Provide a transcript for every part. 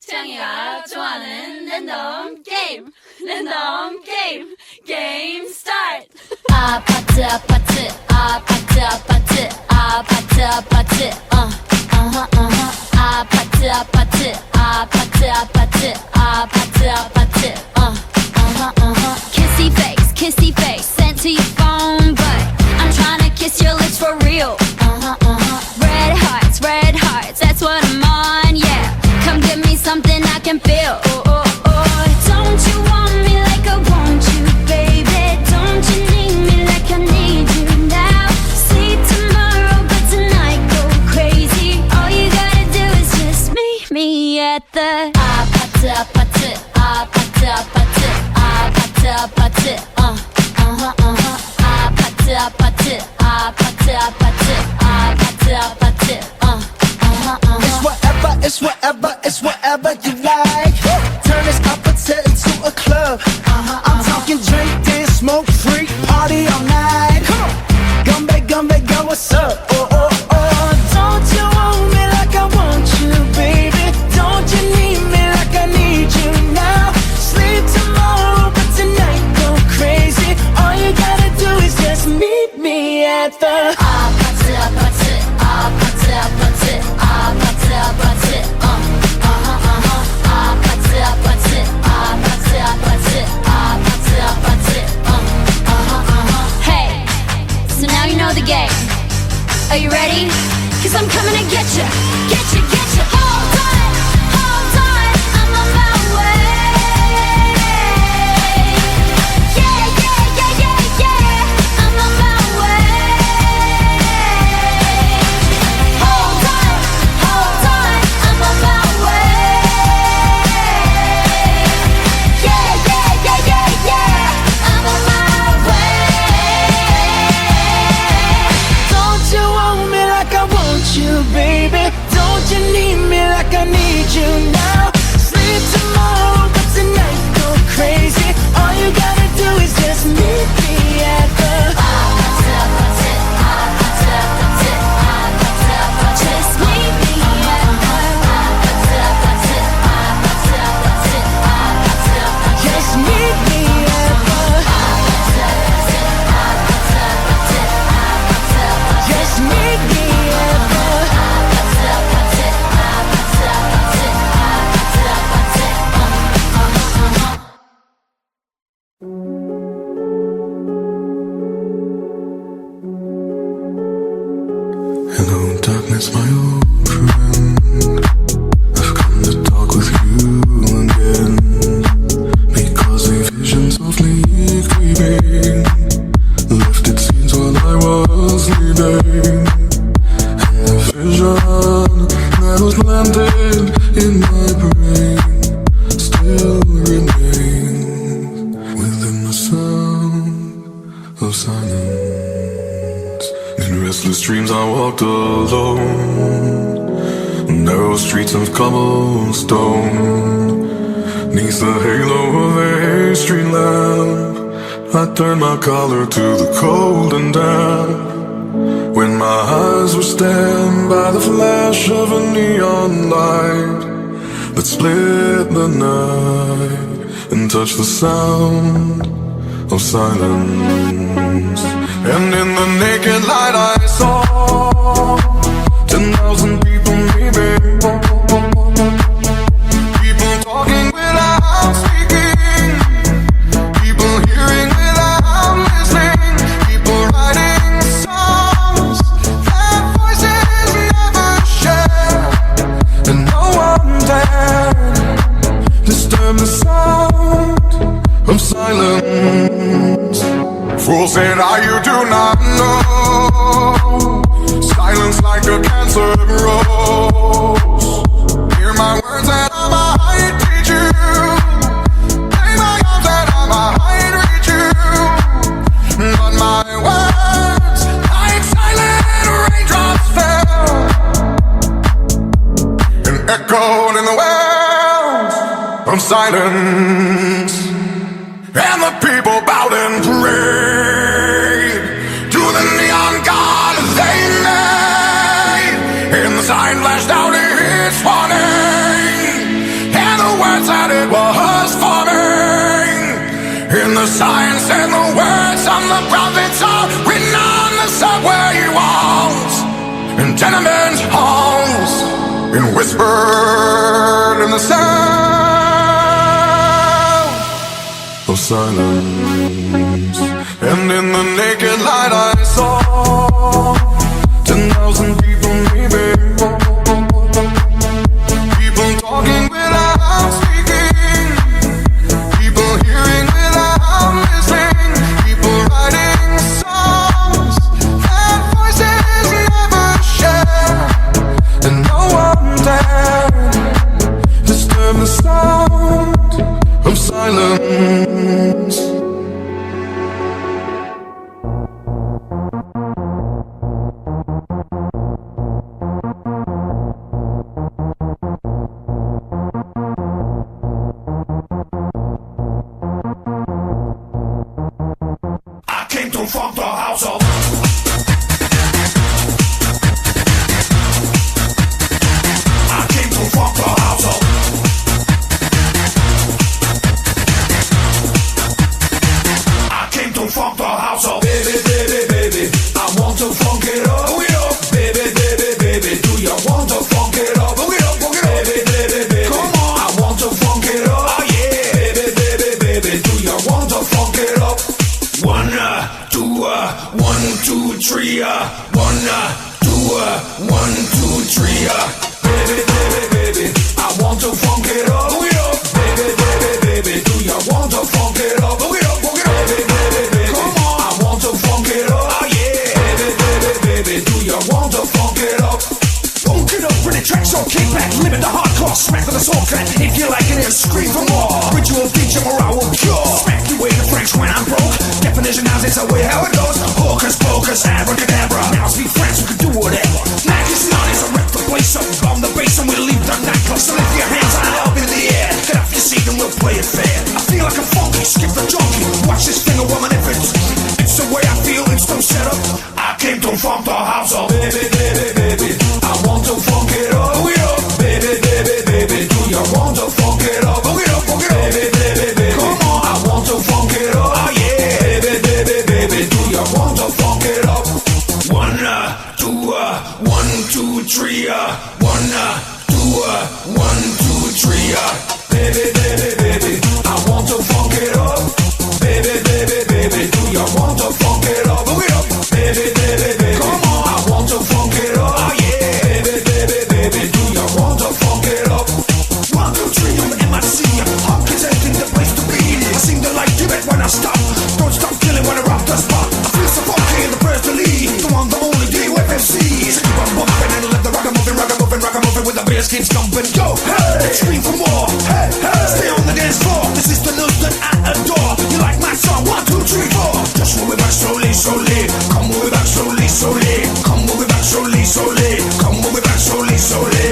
태양이가 좋아하는 랜덤 게임 게임 스타트. 아파트 아파트 아파트 아파트 아파트 아파트 아파트 아파트 아파트 아파트 아파트 kissy face sent to your phone, but I'm trying to kiss your lips for real. Red hearts, that's what I'm on, yeah. Come give me something I can feel. Don't you want me like I want you, baby? Don't you need me like I need you now? See tomorrow, but tonight go crazy. All you gotta do is just meet me at the 아파트 아파트 아파트 아파트 아파트 아파트 아파트 아파트 아파트 아파트 아파트 It's whatever you like. Turn this opposite into a club. I'm talking drink, dance, smoke, freak, party all night. Come on, come back, go, what's up? Don't you want me like I want you, baby? Don't you need me like I need you now? Sleep tomorrow, but tonight go crazy. All you gotta do is just meet me at the 아파트 아파트 아파트 아파트 아파트 아파트 아파트 아파트 아파트 아파트 아파트 Hey, so now you know the game. Are you ready? 'Cause I'm coming to get you, get you, get you. Hold on, I'm on my way. Yeah, I'm on my way. Hold on, I'm on my way. Yeah, I'm on my way. Don't you want me like I want you, baby? Don't you need me like I need you now? Sleep tomorrow, but tonight go crazy. All you gotta do is just meet me at the Just meet me at Just meet me at the Just meet me at the Hello, darkness, my old friend. I've come to talk with you again, because a vision softly creeping left its scenes while I was sleeping, and the vision that was planted in my brain still remains within the sound of silence. In restless dreams I walked alone, narrow streets of cobblestone. 'Neath the halo of a street lamp, I turned my collar to the cold and damp, when my eyes were stabbed by the flash of a neon light that split the night and touched the sound of silence. And in the naked light I saw 10,000 people maybe, people talking without speaking, people hearing without listening, people writing songs that voices never share, and no one dared disturb the sound of silence. Fool said, you do not know, silence like a cancer grows. Hear my words and I might teach you, play my arms and I might reach you, but my words like silent raindrops fell and echoed in the wells of silence. And the people bowed and prayed to the neon god they made, and the sign flashed out its warning. the signs and the words on the prophets are written on the subway walls, in tenement halls, and whispered in the sound of silence. And in the naked light I saw 10,000 people, maybe. People talking without speaking, people hearing without listening, people writing songs that voices never share, and no one dared disturb the sound of silence. Fuck the house up. I came to fuck the house up. I came to fuck the house up. Baby, baby, baby, I want to funk it up. Book it up. Baby, baby, baby, do you want to funk it up? Book it up, book it up. Baby, baby, baby, come on, I want to funk it up. Oh yeah. Baby, baby, baby, do you want to funk it up? 1, 2, 1, 2, 3, 1, 2, 1, 2, 3, baby, baby, baby, I want to funk it up. Book it up. Baby, baby, baby, do you want to funk it up? Book it up, book it up. Baby, baby, baby, come on, I want to funk it up. Oh yeah. Baby, baby, baby, do you want to funk it up? Funk it up, pretty tracks on kickback, limit the hardcore, smack for the soul clap. If you like it, then scream for more. Ritual feature, morale will cure. Smack the way the French when I'm broke. Definition house, it's the way how it goes. Hocus pocus, abracadabra. Now speak French, we can do whatever. Maggie's not is a rep the place up. Bomb the bass and we'll leave the nightclub. So lift your hands high up in the air. Get off your seat and we'll play it fair. I feel like a funky, skip the junkie. Watch this finger woman if it's the way I feel, it's no setup. I came to funk the house up. Baby, baby, baby, I want to funk it up. Book it up. Baby, baby, baby, do you want to funk it up? Book it up, book it up. Baby, baby, baby, come on, I want to funk it up. Oh yeah. Baby, baby, baby, do you want to funk it up? 1, 2, 1, 2, 3, 1, 2, 1, 2, 3, baby, baby, baby, I want to funk it up. Baby, baby, baby, do you want to funk it up? Book it up. Baby, baby, baby, come on, I want to funk it up. Oh yeah. Baby, baby, baby, do you want to funk it up? 1, 2, 3, I'm MIC. Hunk is anything the place to be. I seem to like Tibbet when I stop. Don't stop killing when I rock the spot. I feel so funky in the press to lead. The one, the only DUFFC. So keep on bumping and let the rock moving, rock moving with the bass keep stomping. Go, hey, scream for more. Hey, hey, stay on the dance floor. This is the news that I adore. You like my song? 1, 2, 3, 4. Just move it back slowly, slowly. Come move it back slowly, slowly. Come move it back slowly, slowly. Come move it back slowly, slowly.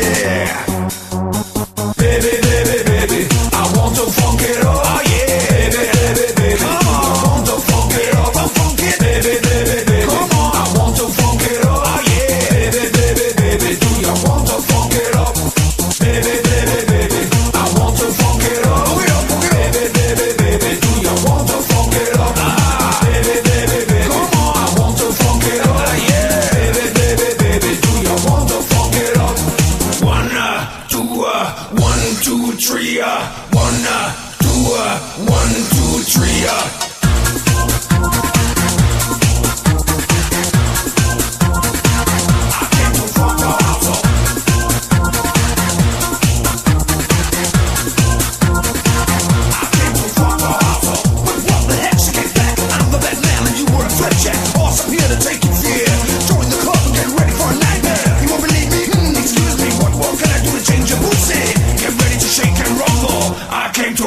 Baby, baby, baby, I want to funk it up. Oh yeah. Baby, baby, baby, come on. I want to funk it up. Funk it. Baby, baby, baby, come on. I want to funk it up. Oh yeah. Baby, baby, baby, do you want to funk it up? Baby, baby, baby, I want to funk it up. Book it up, book it up. Baby, baby, baby, do you want to funk it up? Baby, baby, baby, come on. I want to funk it up. Yeah. Baby, baby, baby, do you want to funk it up? 1, 2, 1, 2, 3, 1, 2, 1, 2, 3.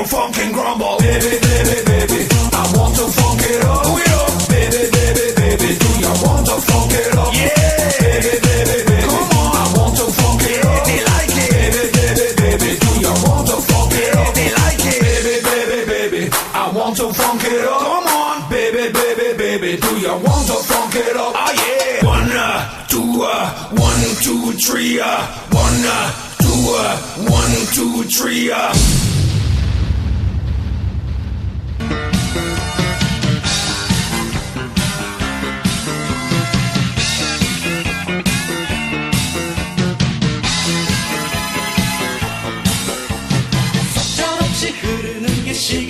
Funk and grumble, baby, baby, baby, I want to funk it up. Book it up. Baby, baby, baby, do you want to funk it up? Yeah. Baby, baby, baby, come on, I want to funk it up. They like it. Baby, baby, baby, do you want to funk it up? They like it. Baby, baby, baby, I want to funk it up. Come on, baby, baby, baby, do you want to funk it up? Oh yeah. 1, 2, 1, 2, 3, 1, 2, 1, 2, 3. she